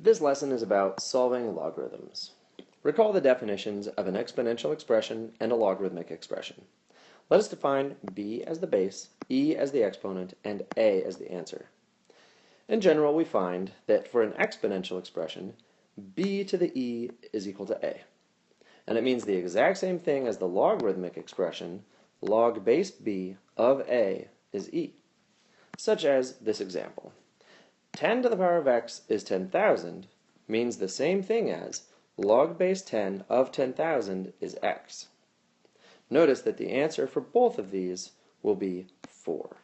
This lesson is about solving logarithms. Recall the definitions of an exponential expression and a logarithmic expression. Let us define b as the base, e as the exponent, and a as the answer. In general, we find that for an exponential expression, b to the e is equal to a. And it means the exact same thing as the logarithmic expression, log base b of a is e. Such as this example. 10 to the power of x is 10,000 means the same thing as log base 10 of 10,000 is x. Notice that the answer for both of these will be 4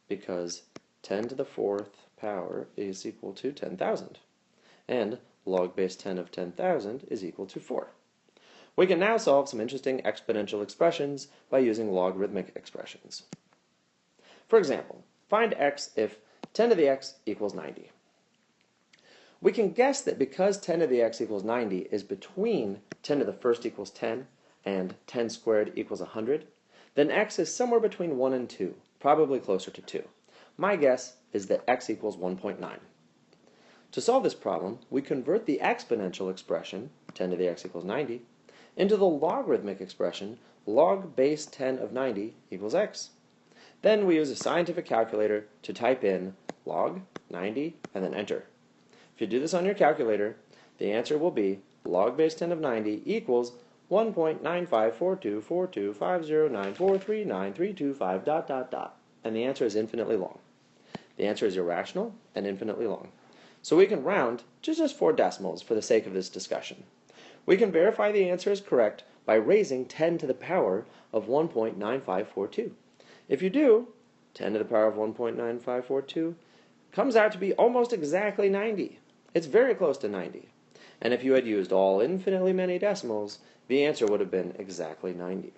because 10 to the 4th power is equal to 10,000 and log base 10 of 10,000 is equal to 4. We can now solve some interesting exponential expressions by using logarithmic expressions. For example, find x if 10 to the x equals 90. We can guess that because 10 to the x equals 90 is between 10 to the first equals 10 and 10 squared equals 100, then x is somewhere between 1 and 2, probably closer to 2. My guess is that x equals 1.9. To solve this problem, we convert the exponential expression, 10 to the x equals 90, into the logarithmic expression, log base 10 of 90 equals x. Then we use a scientific calculator to type in log 90 and then enter. If you do this on your calculator, the answer will be log base 10 of 90 equals 1.954242509439325 ... And the answer is infinitely long. The answer is irrational and infinitely long. So we can round to just 4 decimals for the sake of this discussion. We can verify the answer is correct by raising 10 to the power of 1.9542. If you do, 10 to the power of 1.9542 comes out to be almost exactly 90. It's very close to 90. And if you had used all infinitely many decimals, the answer would have been exactly 90.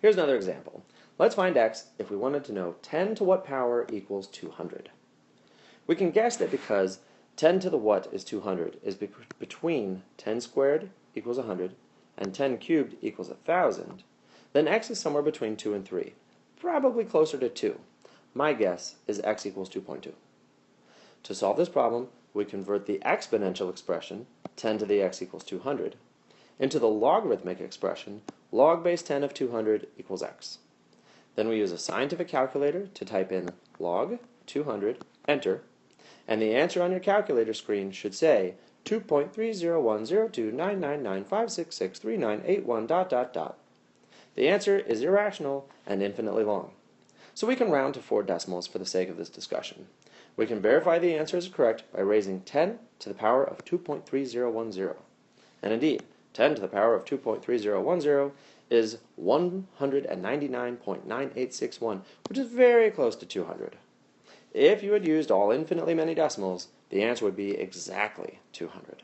Here's another example. Let's find x if we wanted to know 10 to what power equals 200. We can guess that because 10 to the what is 200 is between 10 squared equals 100 and 10 cubed equals 1,000, then x is somewhere between 2 and 3, probably closer to 2. My guess is x equals 2.2. To solve this problem, we convert the exponential expression, 10 to the x equals 200, into the logarithmic expression, log base 10 of 200 equals x. Then we use a scientific calculator to type in log 200, enter, and the answer on your calculator screen should say 2.301029995663981 ... The answer is irrational and infinitely long. So we can round to 4 decimals for the sake of this discussion. We can verify the answer is correct by raising 10 to the power of 2.3010. And indeed, 10 to the power of 2.3010 is 199.9861, which is very close to 200. If you had used all infinitely many decimals, the answer would be exactly 200.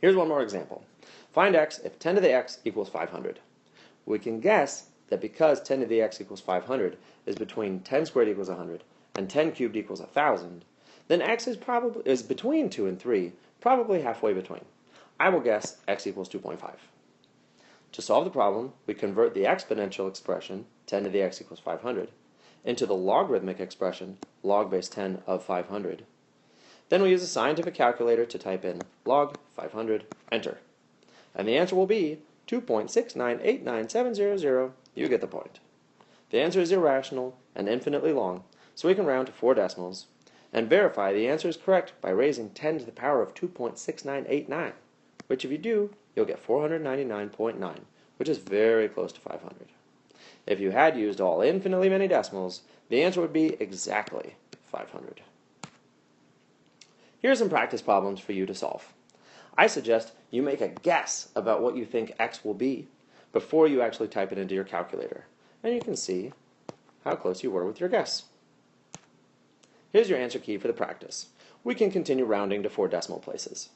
Here's one more example. Find x if 10 to the x equals 500. We can guess that because 10 to the x equals 500 is between 10 squared equals 100 and 10 cubed equals 1,000, then x is between 2 and 3, probably halfway between. I will guess x equals 2.5. To solve the problem, we convert the exponential expression, 10 to the x equals 500, into the logarithmic expression, log base 10 of 500. Then we use a scientific calculator to type in log 500, enter. And the answer will be 2.6989700. You get the point. The answer is irrational and infinitely long, so we can round to 4 decimals and verify the answer is correct by raising 10 to the power of 2.6989, which if you do, you'll get 499.9, which is very close to 500. If you had used all infinitely many decimals, the answer would be exactly 500. Here are some practice problems for you to solve. I suggest you make a guess about what you think x will be before you actually type it into your calculator, and you can see how close you were with your guess. Here's your answer key for the practice. We can continue rounding to 4 decimal places.